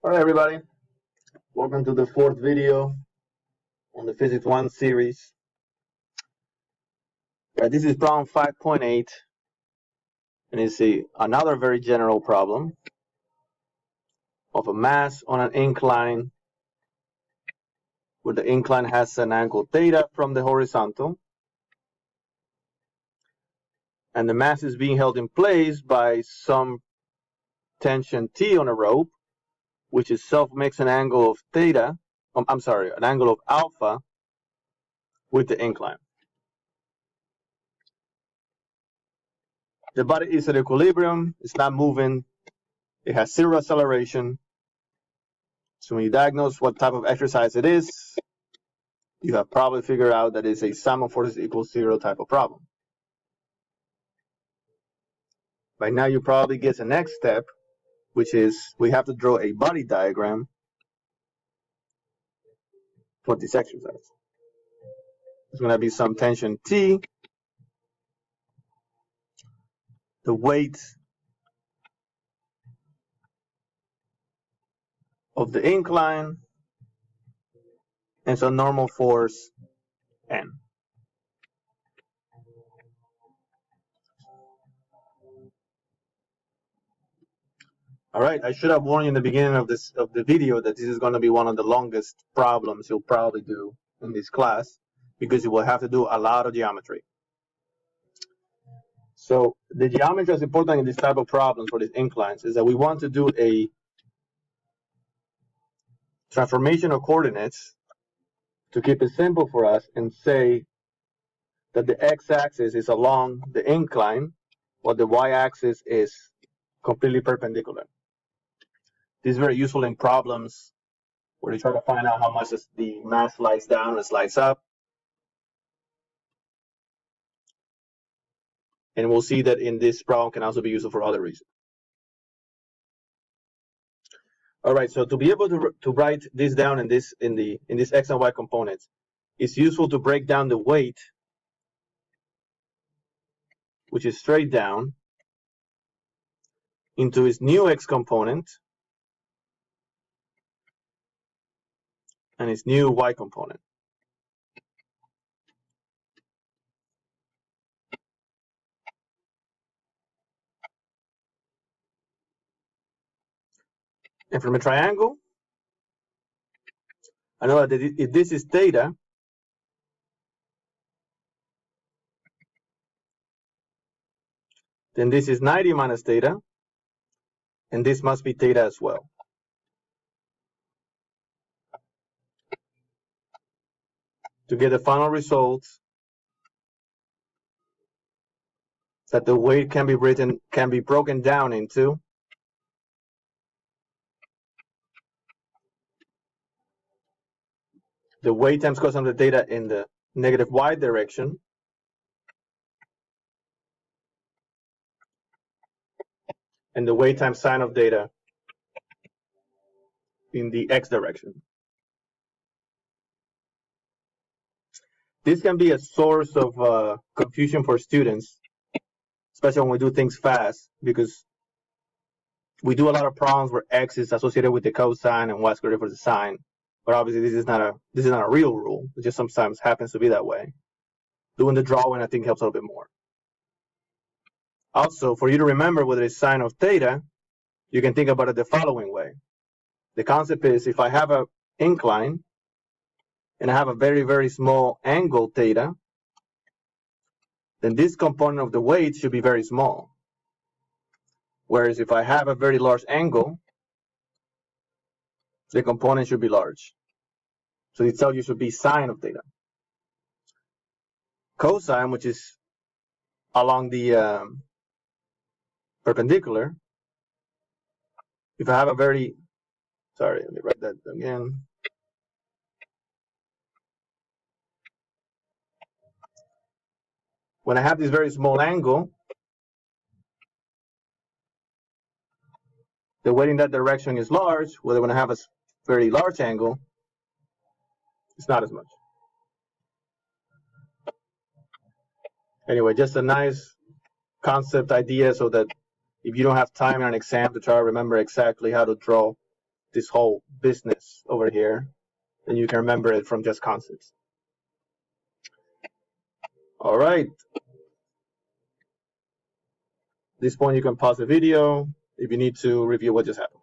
All right, everybody. Welcome to the fourth video on the Physics 1 series. This is problem 5.8, and it's another very general problem of a mass on an incline where the incline has an angle theta from the horizontal, and the mass is being held in place by some tension T on a rope, which itself makes an angle of theta, an angle of alpha with the incline. The body is at equilibrium, it's not moving, it has zero acceleration. So when you diagnose what type of exercise it is, you have probably figured out that it's a sum of forces equals zero type of problem. By now you probably get the next step, which is we have to draw a body diagram for this exercise. There's going to be some tension T, the weight of the incline, and some normal force N. All right, I should have warned you in the beginning of the video that this is going to be one of the longest problems you'll probably do in this class, because you will have to do a lot of geometry. So the geometry that's important in this type of problems for these inclines is that we want to do a transformation of coordinates to keep it simple for us and say that the x-axis is along the incline while the y-axis is completely perpendicular. This is very useful in problems where you try to find out how much the mass slides down or slides up. And we'll see that in this problem can also be useful for other reasons. All right, so to be able to write this down in this x and y components, it's useful to break down the weight, which is straight down, into its new x component and its new y component. And from a triangle, I know that if this is theta, then this is 90 minus theta, and this must be theta as well. To get the final result, that the weight can be broken down into the weight times cosine of the theta in the negative y direction and the weight times sine of theta in the x direction. This can be a source of confusion for students, especially when we do things fast, because we do a lot of problems where x is associated with the cosine and y squared for the sine. But obviously this is not a real rule. It just sometimes happens to be that way. Doing the drawing, I think, helps a little bit more. Also, for you to remember whether it's sine of theta, you can think about it the following way. The concept is, if I have an incline and I have a very, very small angle theta, then this component of the weight should be very small. Whereas if I have a very large angle, the component should be large. So it tells you should be sine of theta. Cosine, which is along the perpendicular, if I have a very, sorry, let me write that again. When I have this very small angle, the weight in that direction is large, whether when I have a very large angle, it's not as much. Anyway, just a nice concept idea so that if you don't have time in an exam to try to remember exactly how to draw this whole business over here, then you can remember it from just concepts. All right. At this point, you can pause the video if you need to review what just happened.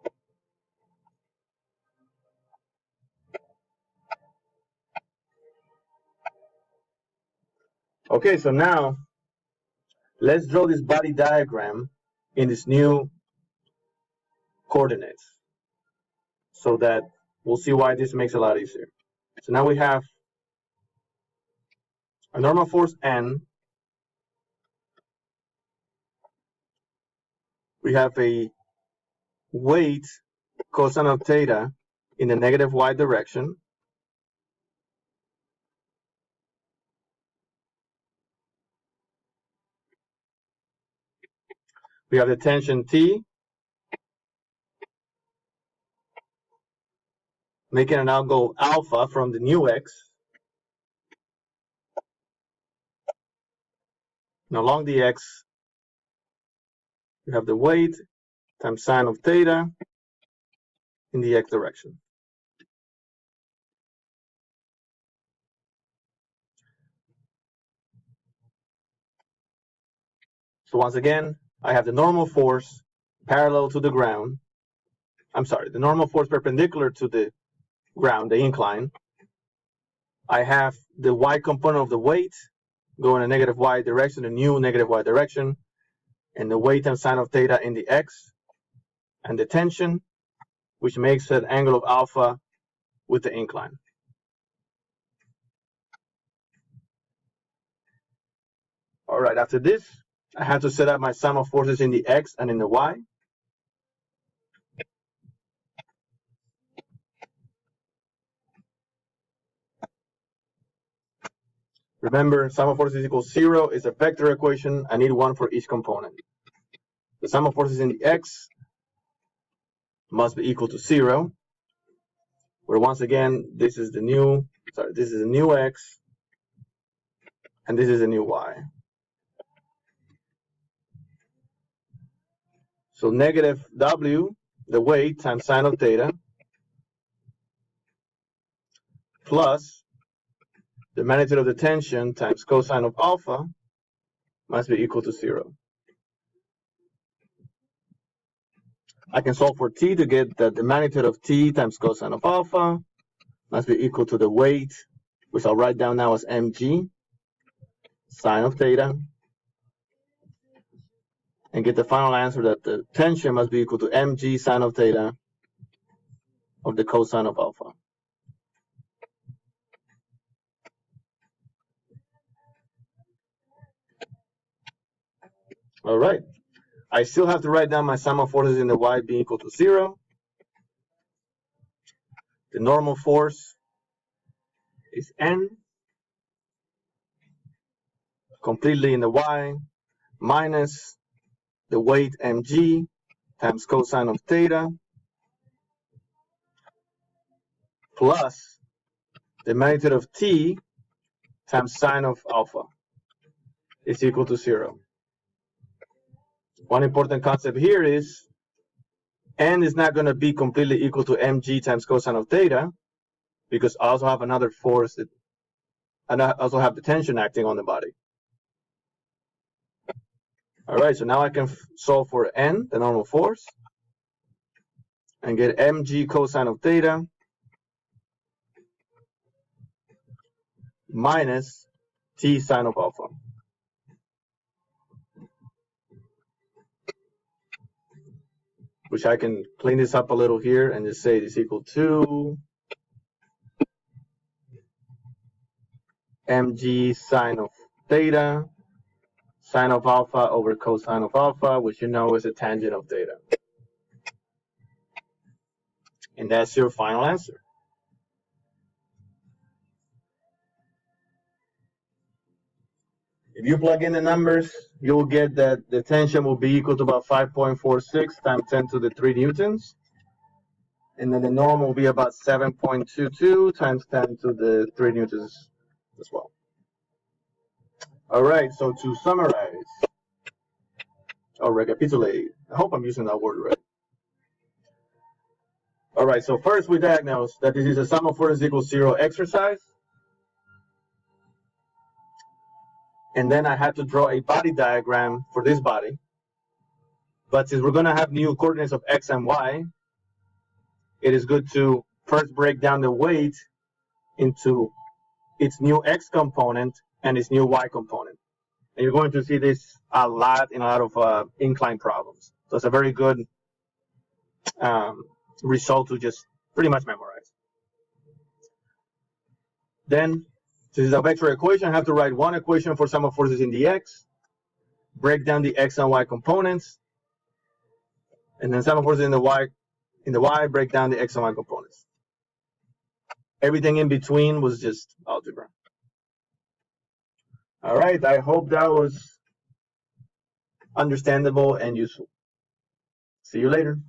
Okay, so now let's draw this body diagram in this new coordinates so that we'll see why this makes it a lot easier. So now we have a normal force N. We have a weight cosine of theta in the negative y direction. We have the tension T, making an angle alpha from the new x. And along the x, we have the weight times sine of theta in the x direction. So once again, I have the normal force parallel to the ground. I'm sorry, the normal force perpendicular to the ground, the incline. I have the y component of the weight going in a negative y direction, the new negative y direction, and the weight times sine of theta in the x, and the tension, which makes an angle of alpha with the incline. All right, after this, I have to set up my sum of forces in the x and in the y. Remember, sum of forces equals 0 is a vector equation. I need one for each component. The sum of forces in the x must be equal to 0, where once again, this is a new x, and this is a new y. So negative w, the weight, times sine of theta, plus the magnitude of the tension times cosine of alpha must be equal to 0. I can solve for t to get that the magnitude of t times cosine of alpha must be equal to the weight, which I'll write down now as mg, sine of theta, and get the final answer that the tension must be equal to mg sine of theta of the cosine of alpha. All right. I still have to write down my sum of forces in the y being equal to 0. The normal force is N, completely in the y, minus the weight mg times cosine of theta, plus the magnitude of t times sine of alpha is equal to 0. One important concept here is N is not going to be completely equal to mg times cosine of theta, because I also have another force that, and I also have the tension acting on the body. All right, so now I can solve for N, the normal force, and get mg cosine of theta minus t sine of alpha. Which I can clean this up a little here and just say it is equal to mg sine of theta, sine of alpha over cosine of alpha, which you know is a tangent of theta. And that's your final answer. If you plug in the numbers, you'll get that the tension will be equal to about 5.46 times 10 to the 3 newtons. And then the normal will be about 7.22 times 10 to the 3 newtons as well. All right, so to summarize, or recapitulate, I hope I'm using that word right. All right, so first we diagnose that this is a sum of forces equals 0 exercise. And then I had to draw a body diagram for this body. But since we're going to have new coordinates of x and y, it is good to first break down the weight into its new x component and its new y component. And you're going to see this a lot in a lot of incline problems. So it's a very good result to just pretty much memorize. Then, this is a vector equation. I have to write one equation for sum of forces in the x, break down the x and y components, and then sum of forces in the y, break down the x and y components. Everything in between was just algebra. All right, I hope that was understandable and useful. See you later.